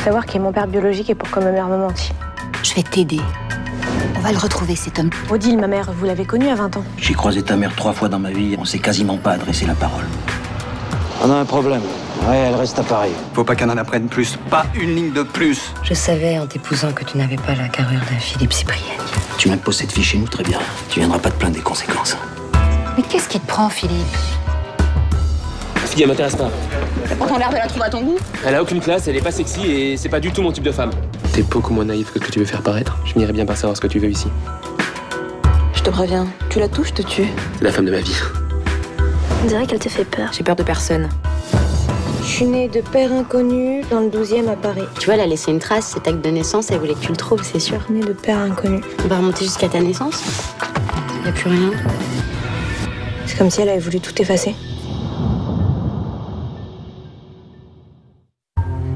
savoir qui est mon père biologique et pourquoi ma mère me mentit. Je vais t'aider. On va le retrouver, cet homme. Odile, ma mère, vous l'avez connue à 20 ans. J'ai croisé ta mère 3 fois dans ma vie, on s'est quasiment pas adressé la parole. On a un problème. Ouais, elle reste à Paris. Faut pas qu'elle en apprenne plus. Pas une ligne de plus. Je savais en t'épousant que tu n'avais pas la carrure d'un Philippe Cypriani. Tu m'imposes cette fille chez nous, très bien. Tu viendras pas te plaindre des conséquences. Mais qu'est-ce qui te prend, Philippe? La fille, elle m'intéresse pas. T'as pourtant l'air de la trouver à ton goût. Elle a aucune classe, elle est pas sexy et c'est pas du tout mon type de femme. T'es beaucoup moins naïf que ce que tu veux faire paraître. Je finirais bien par savoir ce que tu veux ici. Je te préviens, tu la touches, je te tue. C'est la femme de ma vie. On dirait qu'elle te fait peur. J'ai peur de personne. Je suis née de père inconnu dans le 12e à Paris. Tu vois, elle a laissé une trace, cet acte de naissance, elle voulait que tu le trouves, c'est sûr. Née de père inconnu. On va remonter jusqu'à ta naissance. Y a plus rien. C'est comme si elle avait voulu tout effacer.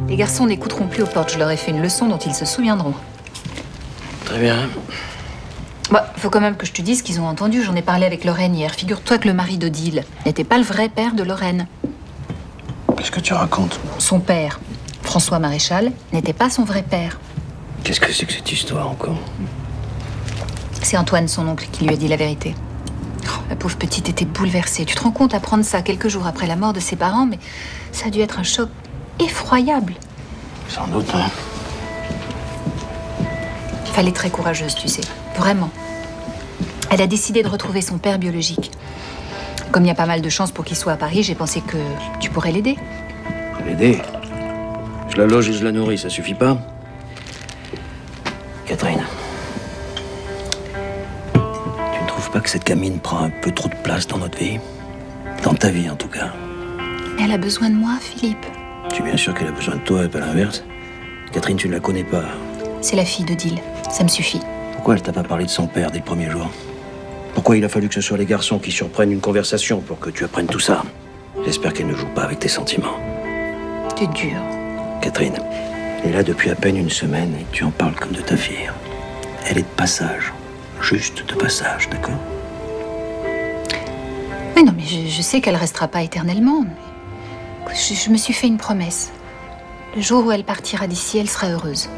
Les garçons n'écouteront plus aux portes. Je leur ai fait une leçon dont ils se souviendront. Très bien. Bah, faut quand même que je te dise qu'ils ont entendu. J'en ai parlé avec Lorraine hier. Figure-toi que le mari d'Odile n'était pas le vrai père de Lorraine. Qu'est-ce que tu racontes? Son père, François Maréchal, n'était pas son vrai père. Qu'est-ce que c'est que cette histoire encore? C'est Antoine, son oncle, qui lui a dit la vérité. Oh, la pauvre petite était bouleversée. Tu te rends compte, apprendre ça quelques jours après la mort de ses parents, mais ça a dû être un choc effroyable. Sans doute, hein. Il fallait très courageuse, tu sais. Vraiment. Elle a décidé de retrouver son père biologique. Comme il y a pas mal de chances pour qu'il soit à Paris, j'ai pensé que tu pourrais l'aider. L'aider? Je la loge et je la nourris, ça suffit pas? Catherine, tu ne trouves pas que cette gamine prend un peu trop de place dans notre vie? Dans ta vie, en tout cas. Mais elle a besoin de moi, Philippe. Tu es bien sûr qu'elle a besoin de toi et pas l'inverse. Catherine, tu ne la connais pas. C'est la fille d'Odile. Ça me suffit. Pourquoi elle t'a pas parlé de son père dès le premier jour? Pourquoi il a fallu que ce soit les garçons qui surprennent une conversation pour que tu apprennes tout ça? J'espère qu'elle ne joue pas avec tes sentiments. T'es dur. Catherine, elle est là depuis à peine une semaine et tu en parles comme de ta fille. Elle est de passage. Juste de passage, d'accord? Oui, non, mais je sais qu'elle restera pas éternellement. Mais je me suis fait une promesse. Le jour où elle partira d'ici, elle sera heureuse.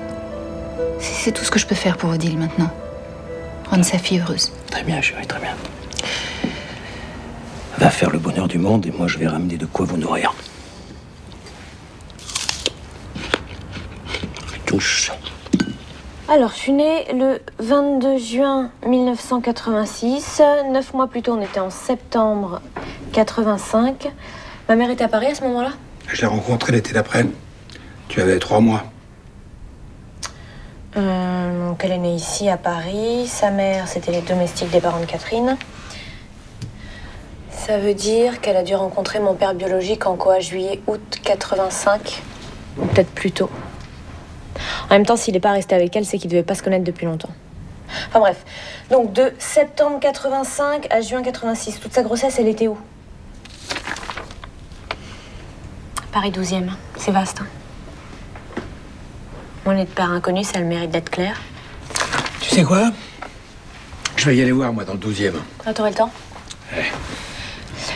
C'est tout ce que je peux faire pour Odile maintenant. Rendre sa fille heureuse. Très bien, chérie, très bien. Va faire le bonheur du monde et moi je vais ramener de quoi vous nourrir. Touche. Alors, je suis née le 22 juin 1986. 9 mois plus tôt, on était en septembre 85. Ma mère était à Paris à ce moment-là? Je l'ai rencontrée l'été d'après. Tu avais 3 mois. Donc elle est née ici à Paris. Sa mère, c'était les domestiques des parents de Catherine. Ça veut dire qu'elle a dû rencontrer mon père biologique en quoi, juillet-août 85? Ou peut-être plus tôt. En même temps, s'il n'est pas resté avec elle, c'est qu'il ne devait pas se connaître depuis longtemps. Enfin bref. Donc de septembre 85 à juin 86. Toute sa grossesse, elle était où? Paris 12e. C'est vaste, hein. On est de père inconnu, ça a le mérite d'être clair. Tu sais quoi? Je vais y aller voir, moi, dans le 12e. Ah, t'aurais le temps? Ouais.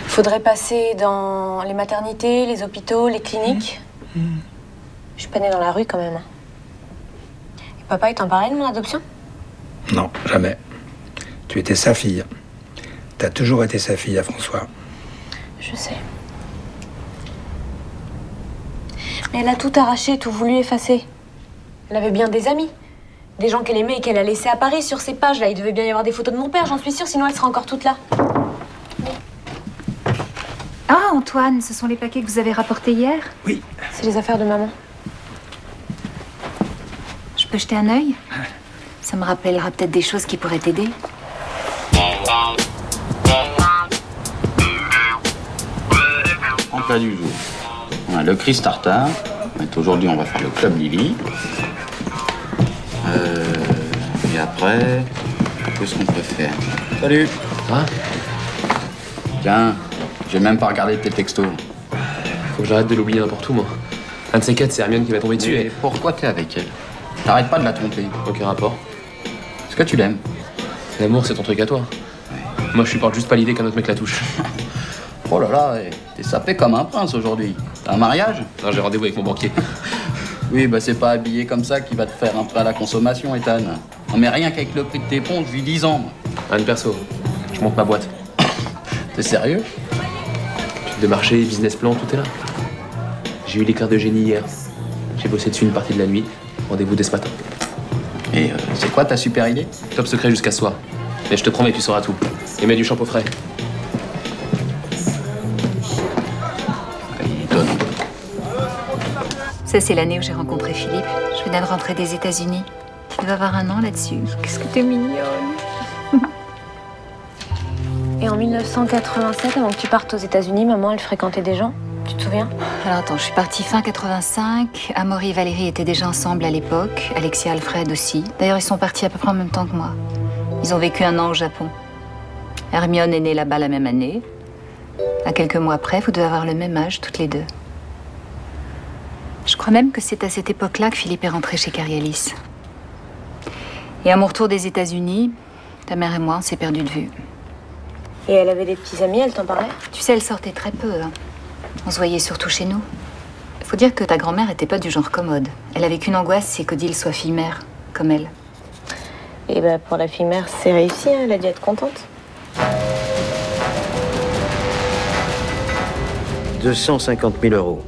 Faudrait passer dans les maternités, les hôpitaux, les cliniques. Je suis pas née dans la rue, quand même. Et papa, il t'en parlait de mon adoption? Non, jamais. Tu étais sa fille. T'as toujours été sa fille à François. Je sais. Mais elle a tout arraché, tout voulu effacer. Elle avait bien des amis. Des gens qu'elle aimait et qu'elle a laissés à Paris sur ses pages. Là, il devait bien y avoir des photos de mon père, j'en suis sûre, sinon elle serait encore toute là. Ah, Antoine, ce sont les paquets que vous avez rapportés hier? Oui. C'est les affaires de maman. Je peux jeter un œil? Ça me rappellera peut-être des choses qui pourraient t'aider. En plat du jour, on a le Chris Tartare. Aujourd'hui, on va faire le Club Lily. Et après, qu'est-ce qu'on peut faire? Salut. Hein? Tiens, j'ai même pas regardé tes textos. Faut que j'arrête de l'oublier n'importe où, moi. Un de ces quatre, c'est Hermione qui va tomber dessus Mais et... pourquoi t'es avec elle? T'arrêtes pas de la tromper. Aucun rapport. Est-ce que tu l'aimes? L'amour, c'est ton truc à toi. Moi, je supporte juste pas l'idée qu'un autre mec la touche. Oh là là, t'es sapé comme un prince aujourd'hui. T'as un mariage? Non, j'ai rendez-vous avec mon banquier. Oui, bah c'est pas habillé comme ça qui va te faire un prêt à la consommation, Ethan. Non mais rien qu'avec le prix de tes ponts, je vis 10 ans, moi. Rien de perso. Je monte ma boîte. T'es sérieux? Études de marché, business plan, tout est là. J'ai eu l'éclair de génie hier. J'ai bossé dessus une partie de la nuit. Rendez-vous dès ce matin. Et c'est quoi ta super idée? Top secret jusqu'à ce soir. Mais je te promets, tu sauras tout. Et mets du shampoing frais. Il donne. Ça, c'est l'année où j'ai rencontré Philippe. Je venais de rentrer des États-Unis. Tu devais avoir 1 an là-dessus. Qu'est-ce que t'es mignonne. Et en 1987, avant que tu partes aux États-Unis, maman, elle fréquentait des gens. Tu te souviens? Alors attends, je suis partie fin 85. Amaury et Valérie étaient déjà ensemble à l'époque. Alexia, Alfred aussi. D'ailleurs, ils sont partis à peu près en même temps que moi. Ils ont vécu 1 an au Japon. Hermione est née là-bas la même année. À quelques mois près, vous devez avoir le même âge, toutes les deux. Je crois même que c'est à cette époque-là que Philippe est rentré chez Carrie Ellis. Et à mon retour des États-Unis, ta mère et moi, on s'est perdus de vue. Et elle avait des petits amis, elle t'en parlait? Tu sais, elle sortait très peu. Hein. On se voyait surtout chez nous. Faut dire que ta grand-mère était pas du genre commode. Elle avait qu'une angoisse, c'est qu'Odile soit fille-mère, comme elle. Et bah pour la fille-mère, c'est réussi, hein, elle a dû être contente. 250 000 €.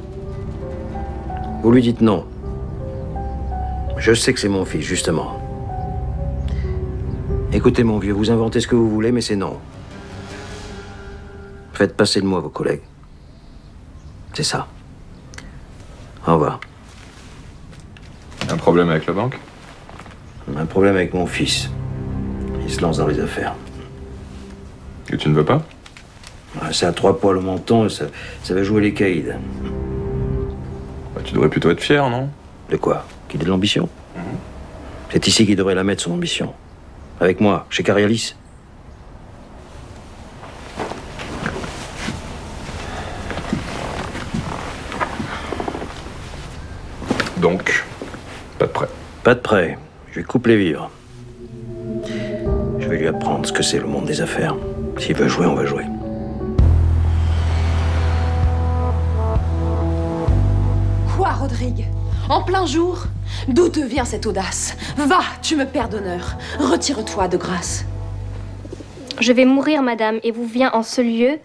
Vous lui dites non. Je sais que c'est mon fils, justement. Écoutez, mon vieux, vous inventez ce que vous voulez, mais c'est non. Faites passer le mot à vos collègues. C'est ça. Au revoir. Un problème avec la banque? Un problème avec mon fils. Il se lance dans les affaires. Et tu ne veux pas? C'est à 3 poils au menton et ça va jouer les caïds. Bah, tu devrais plutôt être fier, non? De quoi? Qu'il ait de l'ambition. C'est ici qu'il devrait la mettre, son ambition. Avec moi, chez Carrie Ellis. Donc, pas de prêt. Pas de prêt. Je lui coupe les vivres. Je vais lui apprendre ce que c'est le monde des affaires. S'il veut jouer, on va jouer. Quoi, Rodrigue? En plein jour? D'où te vient cette audace? Va, tu me perds d'honneur. Retire-toi de grâce. Je vais mourir, madame, et vous viens en ce lieu,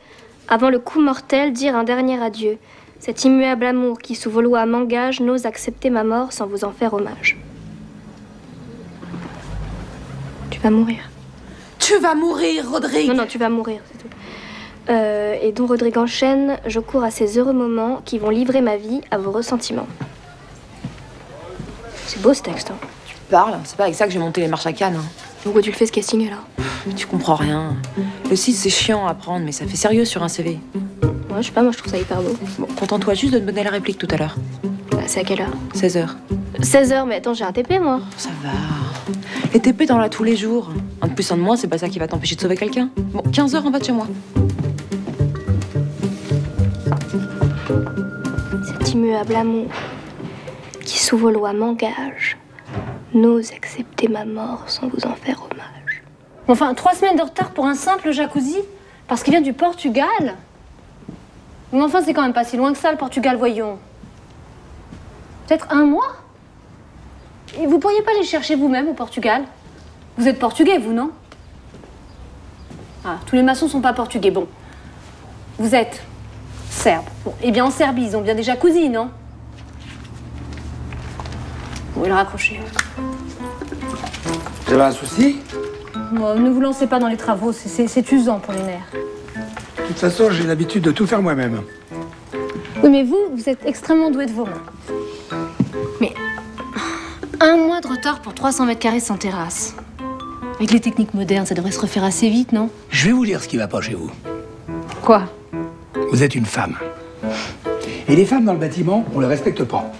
avant le coup mortel, dire un dernier adieu. Cet immuable amour qui, sous vos lois, m'engage, n'ose accepter ma mort sans vous en faire hommage. Tu vas mourir. Tu vas mourir, Rodrigue! Non, tu vas mourir, c'est tout. Et dont Rodrigue enchaîne, je cours à ces heureux moments qui vont livrer ma vie à vos ressentiments. C'est beau ce texte, hein. Tu parles? C'est pas avec ça que j'ai monté les marches à Cannes. Hein. Pourquoi tu le fais ce casting alors? Mais tu comprends rien. Le site c'est chiant à apprendre, mais ça fait sérieux sur un CV. Ouais, je sais pas, moi je trouve ça hyper beau. Bon, contente-toi juste de me donner la réplique tout à l'heure. Bah, c'est à quelle heure? 16h. 16h, mais attends, j'ai un TP moi. Ça va. Les TP t'en as tous les jours. Un de plus, un de moins, c'est pas ça qui va t'empêcher de sauver quelqu'un. Bon, 15h en bas de chez moi. Cet immuable amour qui, sous vos lois, m'engage, n'ose accepter ma mort sans vous en faire hommage. Enfin, 3 semaines de retard pour un simple jacuzzi? Parce qu'il vient du Portugal? Mais enfin, c'est quand même pas si loin que ça, le Portugal, voyons. Peut-être 1 mois? Et vous pourriez pas les chercher vous-même au Portugal? Vous êtes portugais, vous, non? Ah, tous les maçons sont pas portugais, bon. Vous êtes serbe. Bon, eh bien, en Serbie, ils ont bien des jacuzzis, non? Vous pouvez le raccrocher. Vous avez un souci? Bon, ne vous lancez pas dans les travaux, c'est usant pour les nerfs. De toute façon, j'ai l'habitude de tout faire moi-même. Oui, mais vous êtes extrêmement doué de vos mains. Mais 1 mois de retard pour 300 mètres carrés sans terrasse. Avec les techniques modernes, ça devrait se refaire assez vite, non? Je vais vous dire ce qui va pas chez vous. Quoi? Vous êtes une femme. Et les femmes dans le bâtiment, on les respecte pas.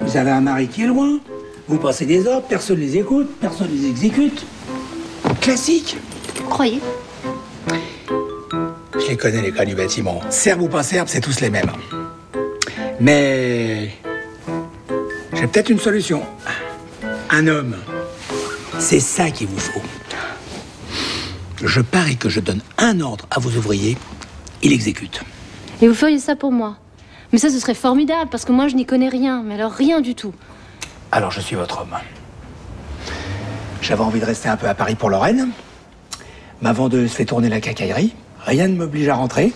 Vous avez un mari qui est loin, vous passez des ordres, personne les écoute, personne les exécute. Classique. Vous croyez? Je les connais, les gars du bâtiment. Serbes ou pas serbes, c'est tous les mêmes. Mais j'ai peut-être une solution. Un homme. C'est ça qu'il vous faut. Je parie que je donne un ordre à vos ouvriers, il exécute. Et vous feriez ça pour moi? Mais ça, ce serait formidable, parce que moi, je n'y connais rien. Mais alors, rien du tout. Alors, je suis votre homme. J'avais envie de rester un peu à Paris pour Lorraine. Ma vendeuse fait tourner la quincaillerie. Rien ne m'oblige à rentrer.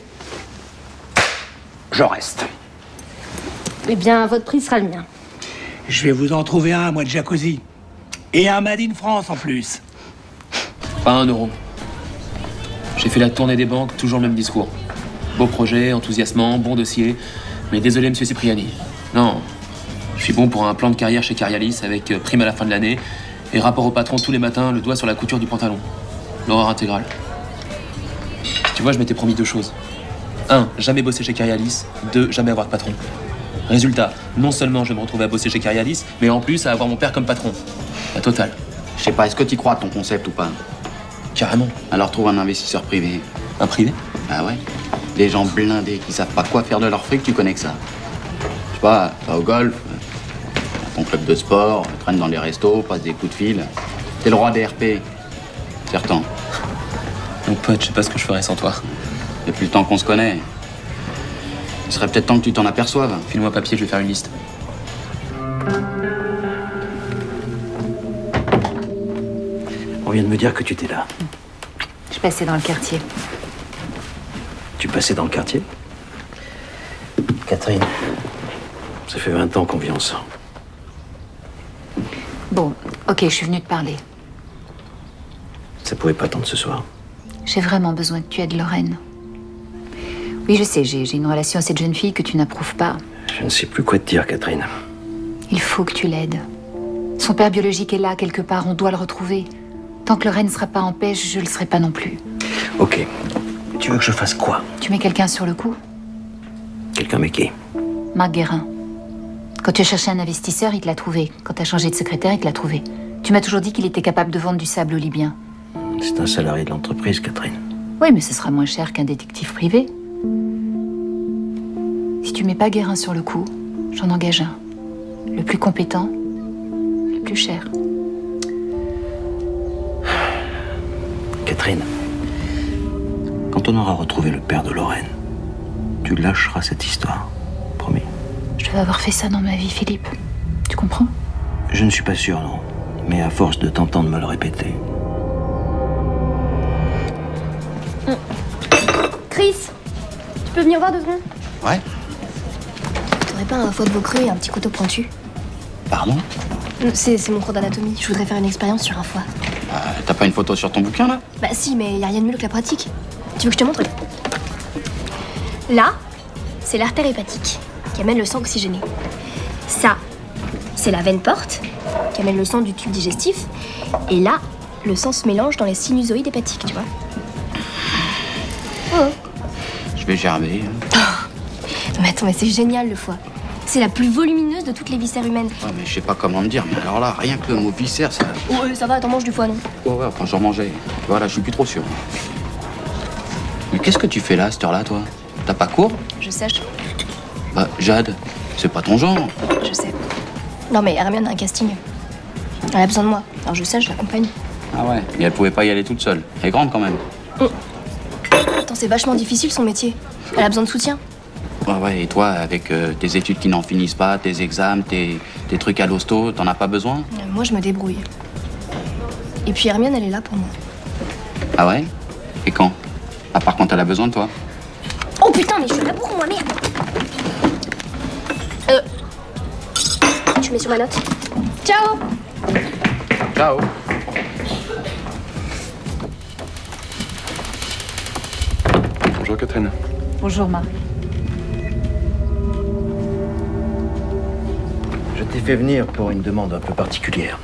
Je reste. Eh bien, votre prix sera le mien. Je vais vous en trouver un, moi, de Jacuzzi. Et un Made in France, en plus. Pas 1 euro. J'ai fait la tournée des banques, toujours le même discours. Beau projet, enthousiasmant, bon dossier. Mais désolé, monsieur Cipriani. Non. Je suis bon pour un plan de carrière chez Carialis avec prime à la fin de l'année et rapport au patron tous les matins, le doigt sur la couture du pantalon. L'horreur intégrale. Tu vois, je m'étais promis 2 choses. 1, jamais bosser chez Carialis. 2, jamais avoir de patron. Résultat, non seulement je vais me retrouver à bosser chez Carialis, mais en plus à avoir mon père comme patron. La totale. Je sais pas, est-ce que tu crois à ton concept ou pas? Carrément. Alors trouve un investisseur privé. Un privé? Ah ouais. Des gens blindés qui savent pas quoi faire de leur fric, tu connais que ça. Je sais pas, va au golf, à ton club de sport, traîne dans les restos, passe des coups de fil. T'es le roi des RP. Certain. Mon pote, je sais pas ce que je ferais sans toi. Depuis le temps qu'on se connaît. Il serait peut-être temps que tu t'en aperçoives. File-moi un papier, je vais faire une liste. On vient de me dire que tu étais là. Je passais dans le quartier. Tu passais dans le quartier? Catherine, ça fait 20 ans qu'on vit ensemble. Bon, ok, je suis venue te parler. Ça pouvait pas attendre ce soir. J'ai vraiment besoin que tu aides Lorraine. Oui, je sais, j'ai une relation à cette jeune fille que tu n'approuves pas. Je ne sais plus quoi te dire, Catherine. Il faut que tu l'aides. Son père biologique est là, quelque part, on doit le retrouver. Tant que Lorraine ne sera pas en paix, je le serai pas non plus. Ok. Tu veux que je fasse quoi? Tu mets quelqu'un sur le coup? Quelqu'un mais qui? Marc Guérin. Quand tu as cherché un investisseur, il te l'a trouvé. Quand tu as changé de secrétaire, il te l'a trouvé. Tu m'as toujours dit qu'il était capable de vendre du sable aux Libyens. C'est un salarié de l'entreprise, Catherine. Oui, mais ce sera moins cher qu'un détective privé. Si tu mets pas Guérin sur le coup, j'en engage un. Le plus compétent, le plus cher. Catherine, quand on aura retrouvé le père de Lorraine, tu lâcheras cette histoire. Promis. Je dois avoir fait ça dans ma vie, Philippe. Tu comprends? Je ne suis pas sûr, non. Mais à force de t'entendre me le répéter. Chris, tu peux venir voir 2 secondes? Ouais. T'aurais pas un foie de veau cru et un petit couteau pointu? Pardon? C'est mon cours d'anatomie. Je voudrais faire une expérience sur un foie. T'as pas une photo sur ton bouquin, là? Bah si, mais y a rien de mieux que la pratique. Tu veux que je te montre? Là, c'est l'artère hépatique qui amène le sang oxygéné. Ça, c'est la veine porte qui amène le sang du tube digestif. Et là, le sang se mélange dans les sinusoïdes hépatiques, tu vois. Oh. Je vais gerber. Non mais attends, mais c'est génial le foie. C'est la plus volumineuse de toutes les viscères humaines. Ouais, mais je sais pas comment me dire, mais alors là, rien que le mot viscère, ça... Oh, ça va, t'en manges du foie, non? Ouais, enfin, j'en mangeais. Voilà, je suis plus trop sûr. Mais qu'est-ce que tu fais là, à cette heure-là, toi? T'as pas cours? Je sèche. Bah, Jade, c'est pas ton genre. Je sais. Non mais Hermione a un casting. Elle a besoin de moi. Alors je sais, je l'accompagne. Ah ouais, et elle pouvait pas y aller toute seule. Elle est grande quand même. Attends, c'est vachement difficile son métier. Elle a besoin de soutien. Ouais, et toi, avec tes études qui n'en finissent pas, tes examens, tes trucs à l'hosto, t'en as pas besoin? Moi, je me débrouille. Et puis Hermione, elle est là pour moi. Ah ouais? Et quand? À part quand elle a besoin de toi? Oh putain, mais je suis là pour moi, merde! Tu mets sur ma note. Ciao! Ciao! Bonjour Catherine. Bonjour Marc. Je t'ai fait venir pour une demande un peu particulière.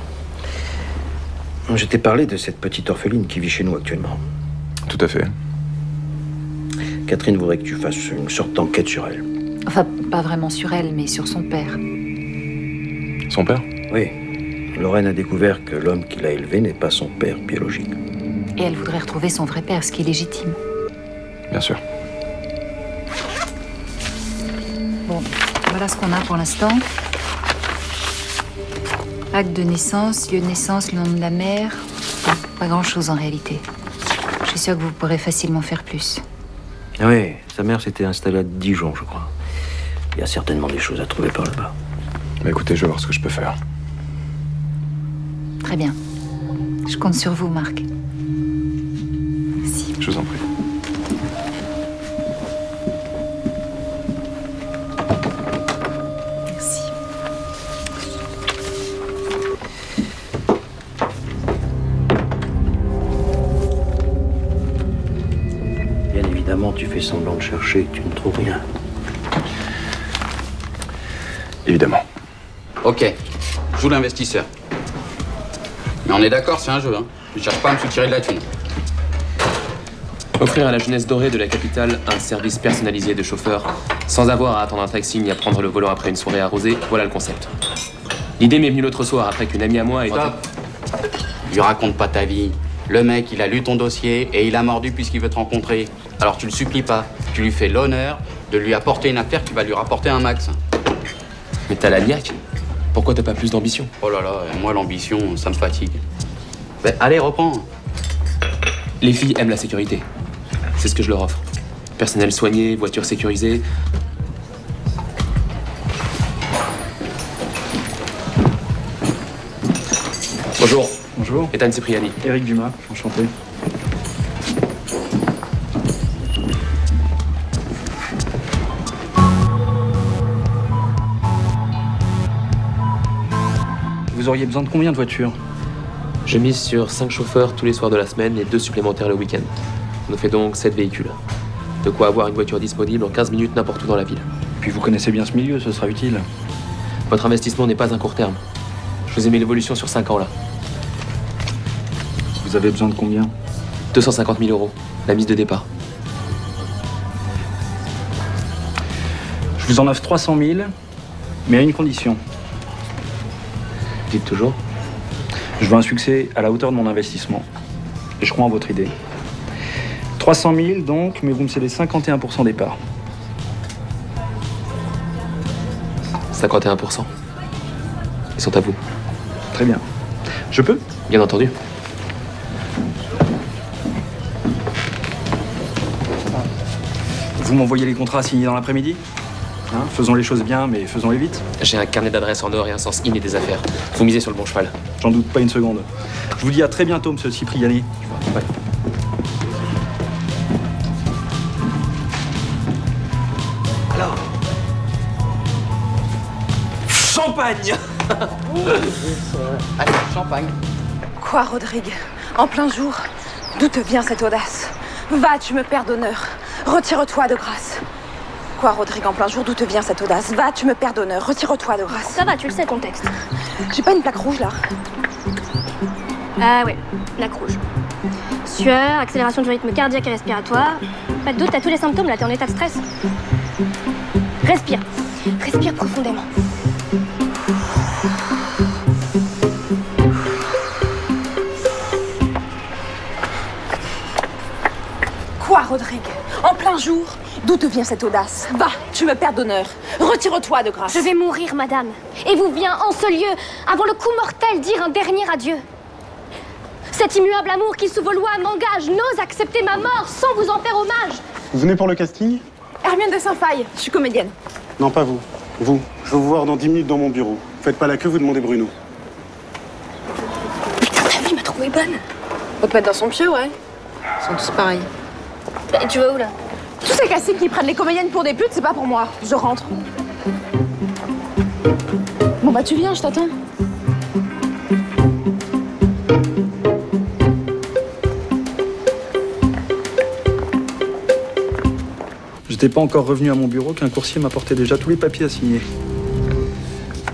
Je t'ai parlé de cette petite orpheline qui vit chez nous actuellement. Tout à fait. Catherine voudrait que tu fasses une sorte d'enquête sur elle. Enfin, pas vraiment sur elle, mais sur son père. Son père? Oui. Lorraine a découvert que l'homme qui l'a élevée n'est pas son père biologique. Et elle voudrait retrouver son vrai père, ce qui est légitime. Bien sûr. Bon, voilà ce qu'on a pour l'instant. Acte de naissance, lieu de naissance, le nom de la mère. Bon, pas grand-chose en réalité. Je suis sûre que vous pourrez facilement faire plus. Oui, sa mère s'était installée à Dijon, je crois. Il y a certainement des choses à trouver par là-bas. Bah écoutez, je vais voir ce que je peux faire. Très bien. Je compte sur vous, Marc. Merci. Je vous en prie. Merci. Bien évidemment, tu fais semblant de chercher, tu ne trouves rien. Évidemment. Ok, joue l'investisseur. Mais on est d'accord, c'est un jeu, hein. Je cherche pas à me soutirer de la thune. Offrir à la jeunesse dorée de la capitale un service personnalisé de chauffeur, sans avoir à attendre un taxi ni à prendre le volant après une soirée arrosée, voilà le concept. L'idée m'est venue l'autre soir après qu'une amie à moi ait... Stop. Lui raconte pas ta vie. Le mec, il a lu ton dossier et il a mordu puisqu'il veut te rencontrer. Alors tu le supplies pas. Tu lui fais l'honneur de lui apporter une affaire qui va lui rapporter un max. Mais t'as la niaque. Pourquoi t'as pas plus d'ambition? Oh là là, moi l'ambition, ça me fatigue. Ben, allez, reprends. Les filles aiment la sécurité. C'est ce que je leur offre. Personnel soigné, voiture sécurisée. Bonjour. Bonjour. Ethan Cipriani. Éric Dumas, enchanté. Vous auriez besoin de combien de voitures? Je mise sur 5 chauffeurs tous les soirs de la semaine et 2 supplémentaires le week-end. Ça nous fait donc 7 véhicules. De quoi avoir une voiture disponible en 15 minutes n'importe où dans la ville. Puis vous connaissez bien ce milieu, ce sera utile. Votre investissement n'est pas un court terme. Je vous ai mis l'évolution sur 5 ans là. Vous avez besoin de combien? 250 000 €, la mise de départ. Je vous en offre 300 000, mais à une condition. Dites toujours. Je veux un succès à la hauteur de mon investissement. Et je crois en votre idée. 300 000 donc, mais vous me cédez 51% des parts. 51%. Ils sont à vous. Très bien. Je peux? Bien entendu. Vous m'envoyez les contrats signés dans l'après-midi? Hein, faisons les choses bien, mais faisons-les vite. J'ai un carnet d'adresses en or et un sens inné des affaires. Vous misez sur le bon cheval. J'en doute pas une seconde. Je vous dis à très bientôt, monsieur Cipriani. Ouais. Alors Champagne. Allez, champagne. Quoi, Rodrigue? En plein jour? D'où te vient cette audace? Va, tu me perds d'honneur. Retire-toi de grâce. Quoi, Rodrigue, en plein jour? D'où te vient cette audace? Va, tu me perds d'honneur. Retire-toi de grâce. Ça va, tu le sais, ton texte. J'ai pas une plaque rouge, là? Ah ouais, plaque rouge. Sueur, accélération du rythme cardiaque et respiratoire. Pas de doute, t'as tous les symptômes, là, t'es en état de stress. Respire. Respire profondément. Quoi, Rodrigue? En plein jour? D'où te vient cette audace? Va, tu me perds d'honneur. Retire-toi de grâce. Je vais mourir, madame. Et vous vient en ce lieu, avant le coup mortel, dire un dernier adieu. Cet immuable amour qui, sous vos lois, m'engage, n'ose accepter ma mort sans vous en faire hommage. Vous venez pour le casting? Hermione de Saint-Faille, je suis comédienne. Non, pas vous. Vous. Je veux vous voir dans 10 minutes dans mon bureau. Faites pas la queue, vous demandez Bruno. Putain, ta vie m'a trouvée bonne. Faut te mettre dans son pied, ouais. Ils sont tous pareils. Et tu vas où, là? Tous ces castings qui prennent les comédiennes pour des putes, c'est pas pour moi. Je rentre. Bon bah tu viens, je t'attends. J'étais pas encore revenu à mon bureau qu'un coursier m'apportait déjà tous les papiers à signer.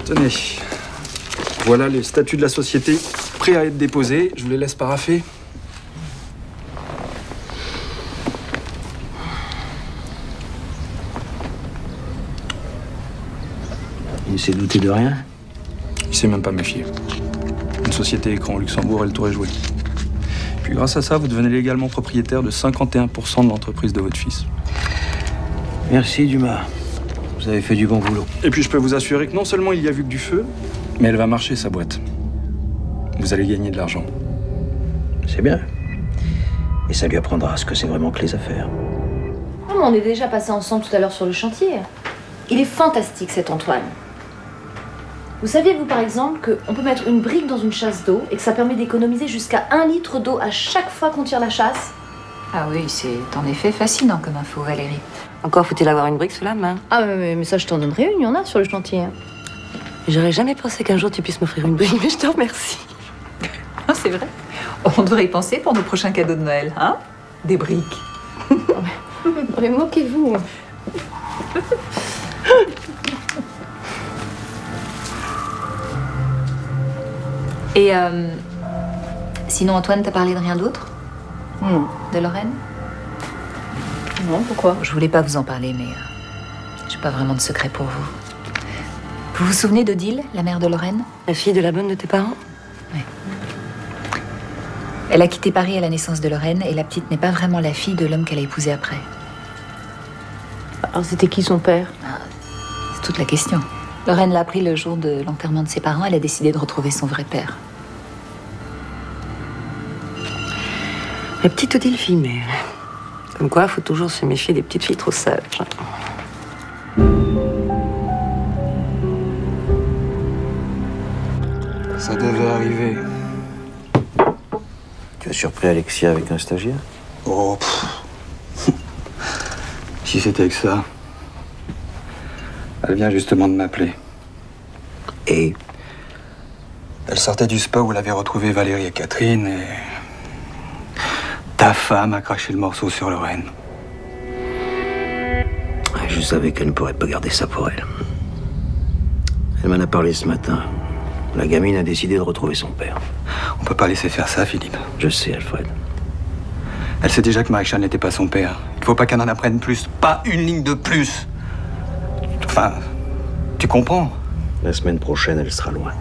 Tenez. Voilà les statuts de la société prêts à être déposés. Je vous les laisse paraffer. Il s'est douté de rien? Il s'est même pas méfié. Une société écran au Luxembourg, elle t'aurait joué. Puis grâce à ça, vous devenez légalement propriétaire de 51% de l'entreprise de votre fils. Merci, Dumas. Vous avez fait du bon boulot. Et puis je peux vous assurer que non seulement il y a vu que du feu, mais elle va marcher, sa boîte. Vous allez gagner de l'argent. C'est bien. Et ça lui apprendra ce que c'est vraiment que les affaires. Oh, mais on est déjà passé ensemble tout à l'heure sur le chantier. Il est fantastique cet Antoine. Vous saviez, vous, par exemple, qu'on peut mettre une brique dans une chasse d'eau et que ça permet d'économiser jusqu'à 1 litre d'eau à chaque fois qu'on tire la chasse? Ah oui, c'est en effet fascinant comme info, Valérie. Encore faut-il avoir une brique sous la main. Ah, mais ça, je t'en donnerai une, il y en a sur le chantier. J'aurais jamais pensé qu'un jour tu puisses m'offrir une brique, mais je te remercie. Ah, c'est vrai. On devrait y penser pour nos prochains cadeaux de Noël, hein? Des briques. Mais moquez-vous. Et sinon, Antoine, t'as parlé de rien d'autre? De Lorraine? Non, pourquoi? Je voulais pas vous en parler, mais j'ai pas vraiment de secret pour vous. Vous vous souvenez d'Odile, la mère de Lorraine? La fille de la bonne de tes parents? Oui. Elle a quitté Paris à la naissance de Lorraine et la petite n'est pas vraiment la fille de l'homme qu'elle a épousé après. Alors c'était qui son père? C'est toute la question. Lorraine l'a appris le jour de l'enterrement de ses parents. Elle a décidé de retrouver son vrai père. La petite Odile fille, mais... Comme quoi, faut toujours se méfier des petites filles trop sages. Ça devait arriver. Tu as surpris Alexia avec un stagiaire? Oh, si c'était que ça. Elle vient justement de m'appeler. Et? Elle sortait du spa où elle avait retrouvé Valérie et Catherine et... Ta femme a craché le morceau sur Lorraine. Je savais qu'elle ne pourrait pas garder ça pour elle. Elle m'en a parlé ce matin. La gamine a décidé de retrouver son père. On peut pas laisser faire ça, Philippe. Je sais, Alfred. Elle sait déjà que Maréchal n'était pas son père. Il faut pas qu'elle en apprenne plus. Pas une ligne de plus. Enfin, tu comprends? La semaine prochaine, elle sera loin.